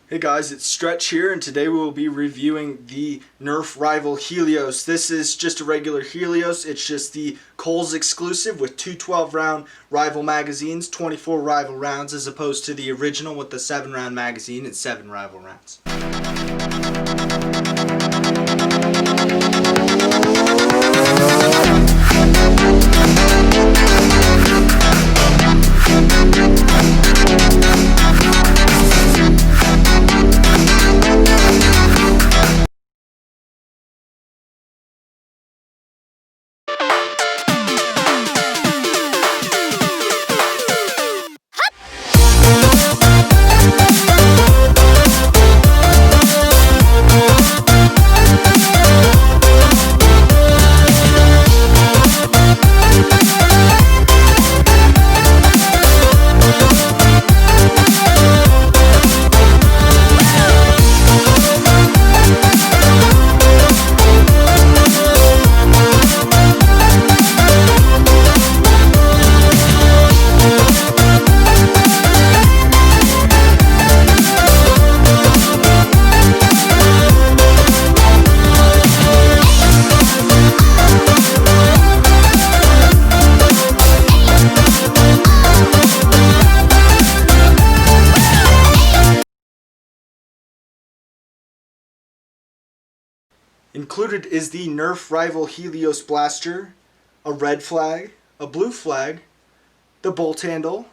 Hey guys, it's Stretch here, and today we will be reviewing the Nerf rival Helios. This is just a regular Helios. It's just the Kohl's exclusive with two 12-round rival magazines, 24 rival rounds, as opposed to the original with the 7-round magazine and 7 rival rounds. Included is the Nerf rival Helios blaster, a red flag, a blue flag, the bolt handle,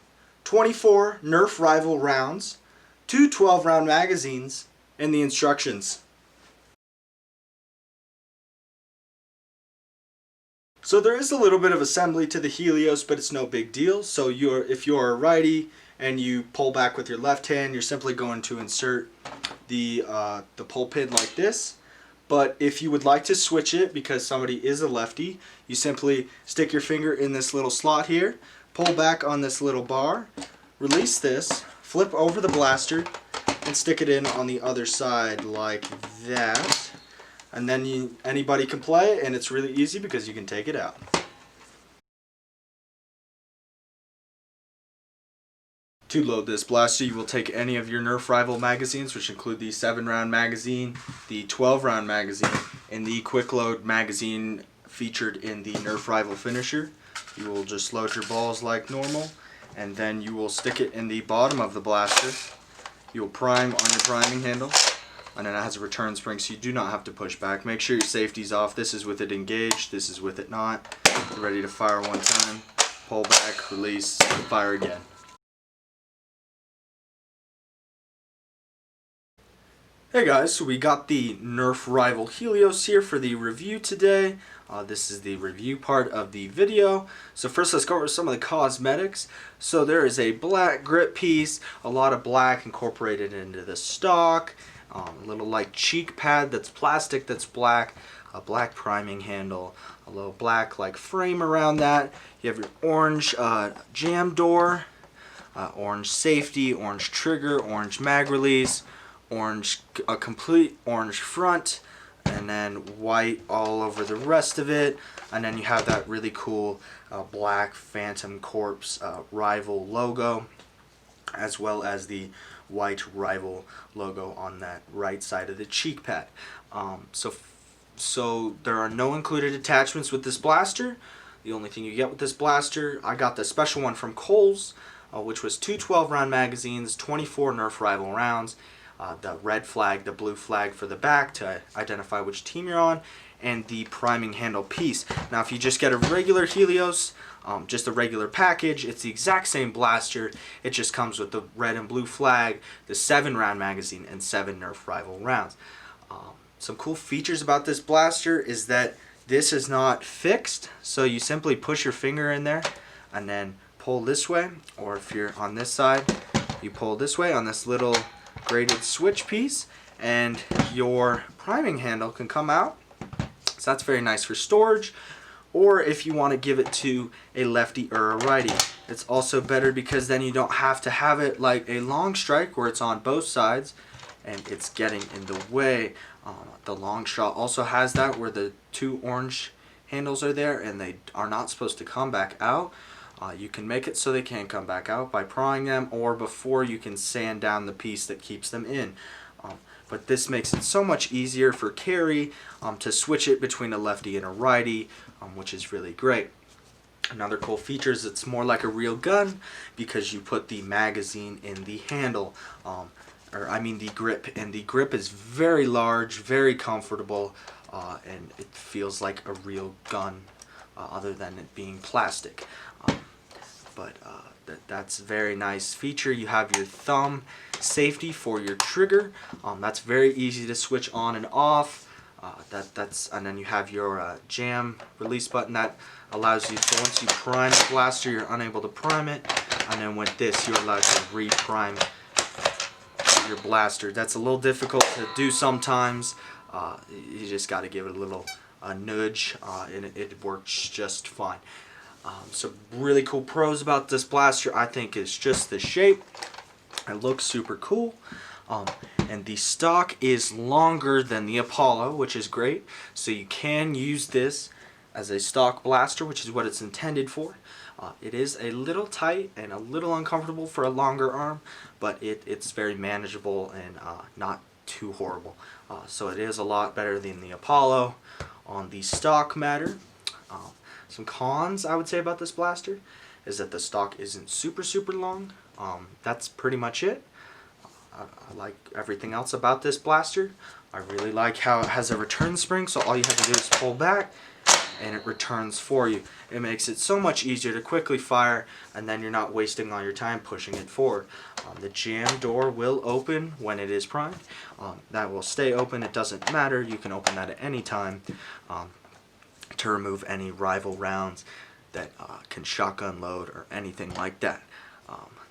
24 Nerf rival rounds, two 12-round magazines, and the instructions. So there is a little bit of assembly to the Helios, but it's no big deal. So if you're a righty and you pull back with your left hand, you're simply going to insert the pull pin like this. But if you would like to switch it because somebody is a lefty, you simply stick your finger in this little slot here, pull back on this little bar, release this, flip over the blaster, and stick it in on the other side like that. And then anybody can play, and it's really easy because you can take it out. To load this blaster, you will take any of your Nerf rival magazines, which include the 7-round magazine, the 12-round magazine, and the quick load magazine featured in the Nerf rival finisher. You will just load your balls like normal, and then you will stick it in the bottom of the blaster. You will prime on your priming handle, and then it has a return spring, so you do not have to push back. Make sure your safety's off. This is with it engaged, this is with it not. You're ready to fire one time, pull back, release, fire again. Hey guys, so we got the Nerf rival Helios here for the review today. This is the review part of the video. So first let's go over some of the cosmetics. So there is a black grip piece, a lot of black incorporated into the stock, a little like cheek pad that's plastic that's black, a black priming handle, a little black like frame around that. You have your orange jam door, orange safety, orange trigger, orange mag release, a complete orange front, and then white all over the rest of it, and then you have that really cool black Phantom Corps rival logo, as well as the white rival logo on that right side of the cheek pad. So there are no included attachments with this blaster. The only thing you get with this blaster, I got the special one from Kohl's, which was two 12-round magazines, 24 Nerf rival rounds, the red flag, the blue flag for the back to identify which team you're on, and the priming handle piece. Now if you just get a regular Helios, just a regular package, it's the exact same blaster. It just comes with the red and blue flag, the 7-round magazine, and 7 Nerf rival rounds. Some cool features about this blaster is that this is not fixed, so you simply push your finger in there and then pull this way, or if you're on this side, you pull this way on this little graded switch piece, and your priming handle can come out. So that's very nice for storage, or if you want to give it to a lefty or a righty. It's also better because then you don't have to have it like a long strike where it's on both sides and it's getting in the way. The long shot also has that where the two orange handles are there and they are not supposed to come back out. You can make it so they can't come back out by prying them, or before you can sand down the piece that keeps them in. But this makes it so much easier for carry to switch it between a lefty and a righty, which is really great. Another cool feature is it's more like a real gun because you put the magazine in the handle, or I mean the grip, and the grip is very large, very comfortable, and it feels like a real gun other than it being plastic. That's a very nice feature. You have your thumb safety for your trigger. That's very easy to switch on and off. And then you have your jam release button that allows you, so once you prime the blaster, you're unable to prime it, and then with this, you're allowed to re-prime your blaster. That's a little difficult to do sometimes. You just got to give it a little nudge, and it works just fine. So really cool pros about this blaster, I think, is just the shape. It looks super cool. And the stock is longer than the Apollo, which is great. So you can use this as a stock blaster, which is what it's intended for. It is a little tight and a little uncomfortable for a longer arm, but it's very manageable and not too horrible. So it is a lot better than the Apollo on the stock matter. Some cons I would say about this blaster is that the stock isn't super long. That's pretty much it. I like everything else about this blaster. I really like how it has a return spring, so all you have to do is pull back and it returns for you. It makes it so much easier to quickly fire, and then you're not wasting all your time pushing it forward. The jam door will open when it is primed. That will stay open. It doesn't matter. You can open that at any time to remove any rival rounds that can shotgun load or anything like that.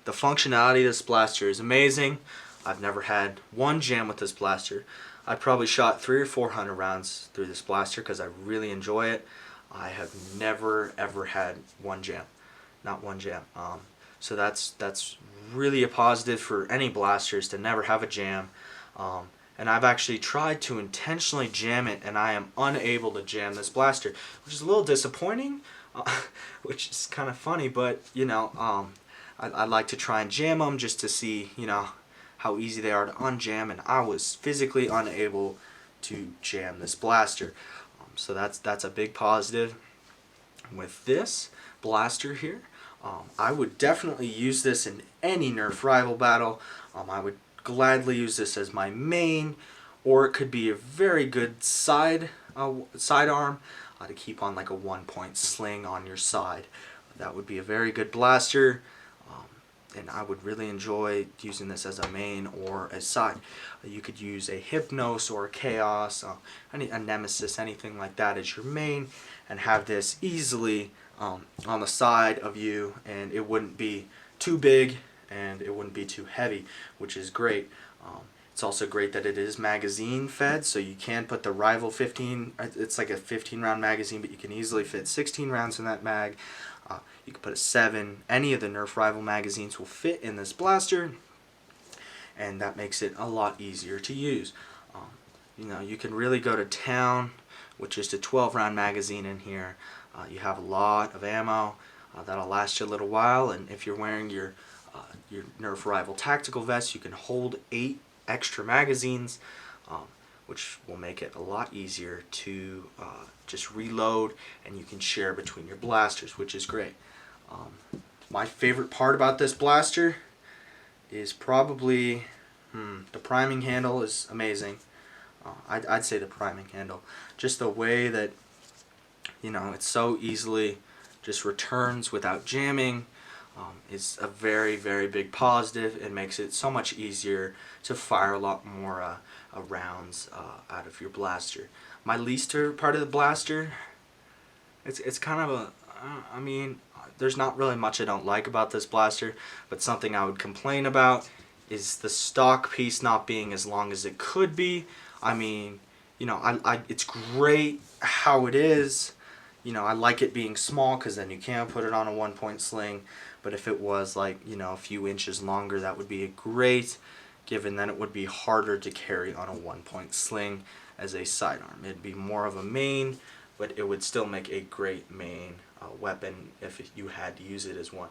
The functionality of this blaster is amazing. I've never had one jam with this blaster. I probably shot 300 or 400 rounds through this blaster because I really enjoy it. I have never ever had one jam, not one jam. So that's really a positive for any blasters to never have a jam. And I've actually tried to intentionally jam it, and I am unable to jam this blaster, which is a little disappointing, which is kind of funny, but you know, I like to try and jam them just to see, you know, how easy they are to unjam, and I was physically unable to jam this blaster. So that's a big positive. With this blaster here, I would definitely use this in any Nerf rival battle. I would gladly use this as my main, or it could be a very good sidearm to keep on like a 1-point sling on your side. That would be a very good blaster. And I would really enjoy using this as a main or a side. You could use a Hypnos or a Chaos, a Nemesis, anything like that as your main, and have this easily on the side of you, and it wouldn't be too big and it wouldn't be too heavy, which is great. It's also great that it is magazine fed, so you can put the Rival 15, it's like a 15 round magazine, but you can easily fit 16 rounds in that mag. You can put a 7. Any of the Nerf Rival magazines will fit in this blaster, and that makes it a lot easier to use. You know, you can really go to town with just a 12 round magazine in here. You have a lot of ammo that'll last you a little while, and if you're wearing your Nerf Rival tactical vest, you can hold 8 extra magazines, which will make it a lot easier to just reload, and you can share between your blasters, which is great. My favorite part about this blaster is probably the priming handle is amazing. I'd say the priming handle, just the way that, you know, it so easily just returns without jamming, is a very big positive. It makes it so much easier to fire a lot more rounds out of your blaster. My least favorite part of the blaster, it's kind of a, I mean, there's not really much I don't like about this blaster, but something I would complain about is the stock piece not being as long as it could be. I mean, you know, it's great how it is. You know, I like it being small because then you can put it on a 1-point sling, but if it was like, you know, a few inches longer, that would be great, given that it would be harder to carry on a 1-point sling as a sidearm. It'd be more of a main, but it would still make a great main weapon if you had to use it as one.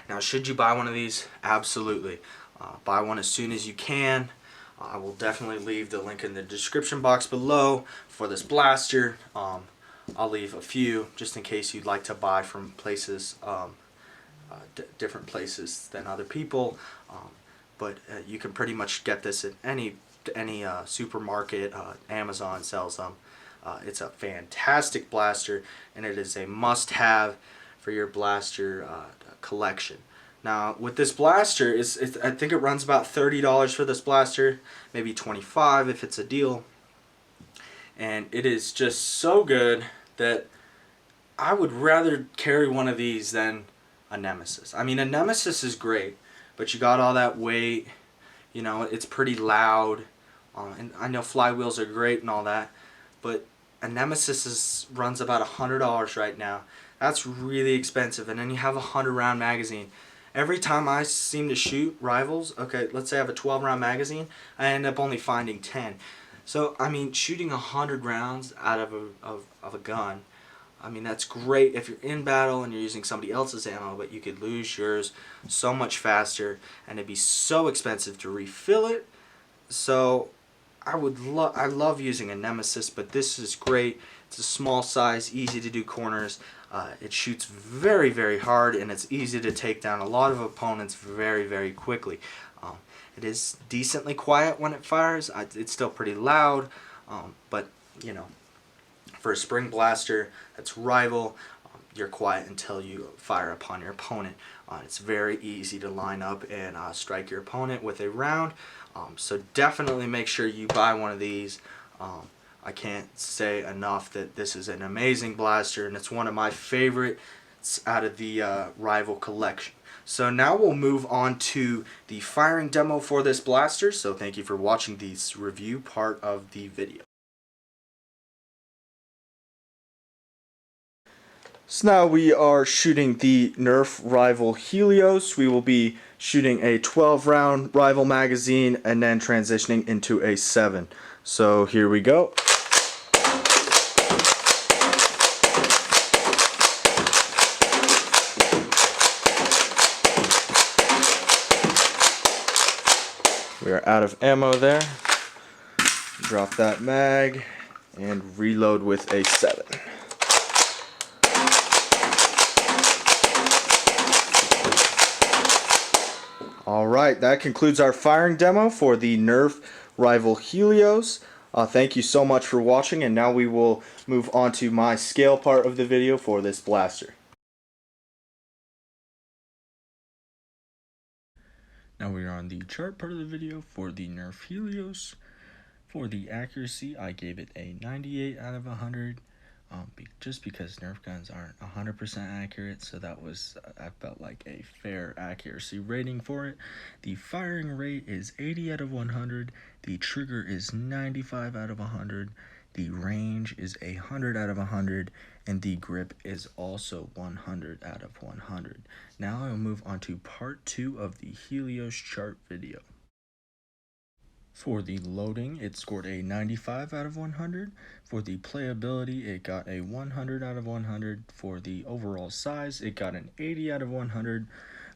Now, should you buy one of these? Absolutely. Buy one as soon as you can. I will definitely leave the link in the description box below for this blaster. I'll leave a few just in case you'd like to buy from places, different places than other people. But you can pretty much get this at any supermarket. Amazon sells them. It's a fantastic blaster, and it is a must-have for your blaster collection. Now, with this blaster, I think it runs about $30 for this blaster, maybe $25 if it's a deal. And it is just so good that I would rather carry one of these than a Nemesis. I mean, a Nemesis is great, but you got all that weight. You know, it's pretty loud. And I know flywheels are great and all that, but a Nemesis runs about $100 right now. That's really expensive. And then you have a 100-round magazine. Every time I seem to shoot rivals, okay, let's say I have a 12-round magazine, I end up only finding 10. So, I mean, shooting 100 rounds out of a gun, I mean, that's great if you're in battle and you're using somebody else's ammo, but you could lose yours so much faster, and it'd be so expensive to refill it. So, I love using a Nemesis, but this is great. It's a small size, easy to do corners. It shoots very, very hard, and it's easy to take down a lot of opponents very, very quickly. It is decently quiet when it fires. It's still pretty loud, but you know, for a spring blaster that's rival, you're quiet until you fire upon your opponent. It's very easy to line up and strike your opponent with a round. So definitely make sure you buy one of these. I can't say enough that this is an amazing blaster, and it's one of my favorites out of the rival collection. So now we'll move on to the firing demo for this blaster. So thank you for watching this review part of the video. So now we are shooting the Nerf rival Helios. We will be shooting a 12-round rival magazine and then transitioning into a 7. So here we go. We are out of ammo there. Drop that mag and reload with a 7. Alright, that concludes our firing demo for the Nerf rival Helios. Thank you so much for watching, and now we will move on to my scale part of the video for this blaster. Now we are on the chart part of the video for the Nerf Helios. For the accuracy, I gave it a 98 out of 100. Just because Nerf guns aren't 100% accurate, so that was, I felt like a fair accuracy rating for it. The firing rate is 80 out of 100, the trigger is 95 out of 100, the range is 100 out of 100, and the grip is also 100 out of 100. Now I will move on to part 2 of the Helios chart video. For the loading, it scored a 95 out of 100. For the playability, it got a 100 out of 100. For the overall size, it got an 80 out of 100.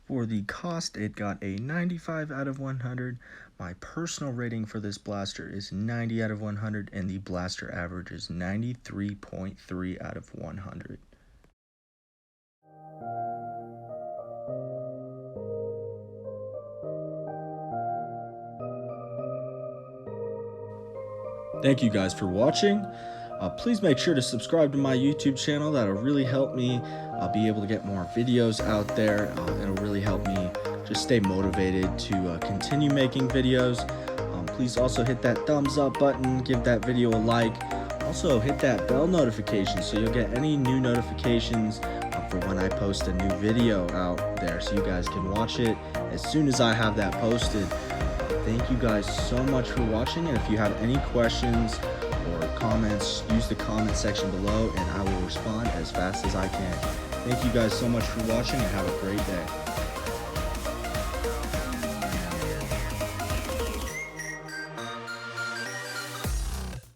For the cost, it got a 95 out of 100. My personal rating for this blaster is 90 out of 100, and the blaster average is 93.3 out of 100. Thank you guys for watching. Please make sure to subscribe to my YouTube channel. That'll really help me be able to get more videos out there. It'll really help me just stay motivated to continue making videos. Please also hit that thumbs up button, give that video a like. Also hit that bell notification so you'll get any new notifications for when I post a new video out there, so you guys can watch it as soon as I have that posted. Thank you guys so much for watching, and if you have any questions or comments, use the comment section below and I will respond as fast as I can. Thank you guys so much for watching, and have a great day.